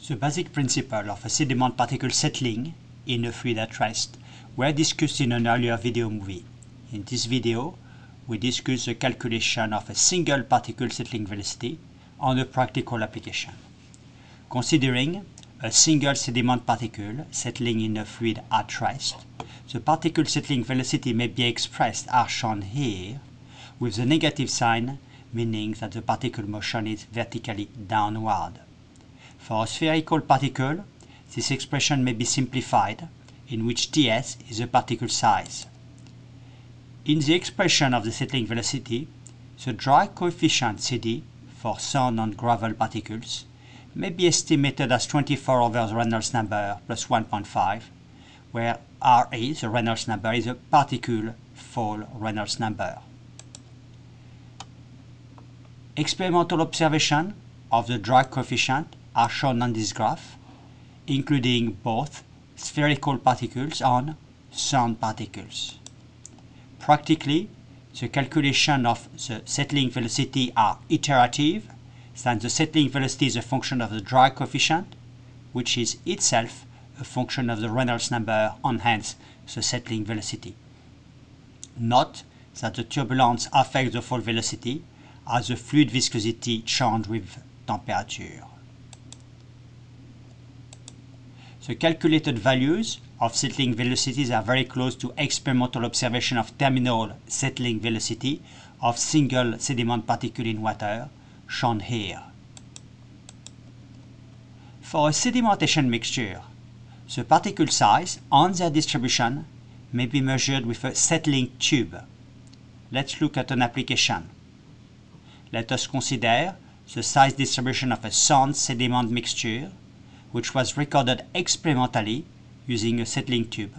The basic principle of a sediment particle settling in a fluid at rest were discussed in an earlier video movie. In this video, we discuss the calculation of a single particle settling velocity on a practical application. Considering a single sediment particle settling in a fluid at rest, the particle settling velocity may be expressed as shown here, with the negative sign meaning that the particle motion is vertically downward. For a spherical particle, this expression may be simplified, in which Ts is the particle size. In the expression of the settling velocity, the drag coefficient CD for sand and gravel particles may be estimated as 24 over the Reynolds number plus 1.5, where RA, the Reynolds number, is a particle fall Reynolds number. Experimental observation of the drag coefficient are shown on this graph, including both spherical particles and sand particles. Practically, the calculation of the settling velocity are iterative, since the settling velocity is a function of the drag coefficient, which is itself a function of the Reynolds number and hence the settling velocity. Note that the turbulence affects the fall velocity as the fluid viscosity changes with temperature. The calculated values of settling velocities are very close to experimental observation of terminal settling velocity of single sediment particle in water, shown here. For a sedimentation mixture, the particle size and their distribution may be measured with a settling tube. Let's look at an application. Let us consider the size distribution of a sand-sediment mixture, which was recorded experimentally using a settling tube,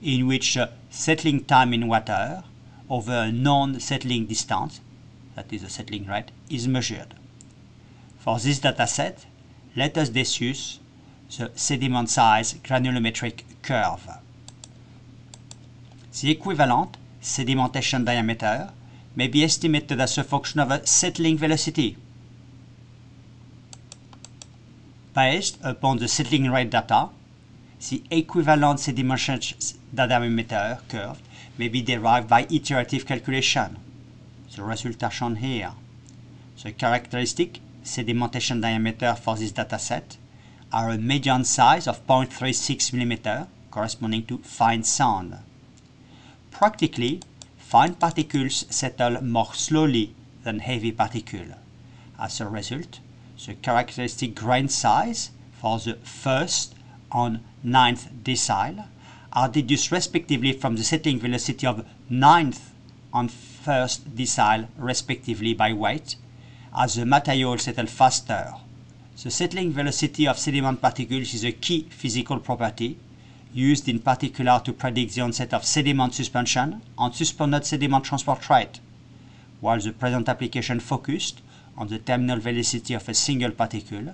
in which the settling time in water over a non-settling distance, that is the settling rate, is measured. For this dataset, let us deduce the sediment size granulometric curve. The equivalent sedimentation diameter may be estimated as a function of a settling velocity. Based upon the settling rate data, the equivalent sedimentation diameter curve may be derived by iterative calculation. The results are shown here. The characteristic sedimentation diameter for this dataset are a median size of 0.36 mm, corresponding to fine sand. Practically, fine particles settle more slowly than heavy particles. As a result, the characteristic grain size for the first and 9th decile are deduced respectively from the settling velocity of 9th and 1st decile respectively by weight, as the materials settle faster. The settling velocity of sediment particles is a key physical property used in particular to predict the onset of sediment suspension and suspended sediment transport rate, while the present application focused on the terminal velocity of a single particle,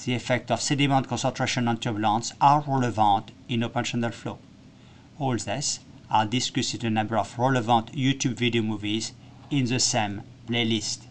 the effect of sediment concentration and turbulence are relevant in open channel flow. All this are discussed in a number of relevant YouTube video movies in the same playlist.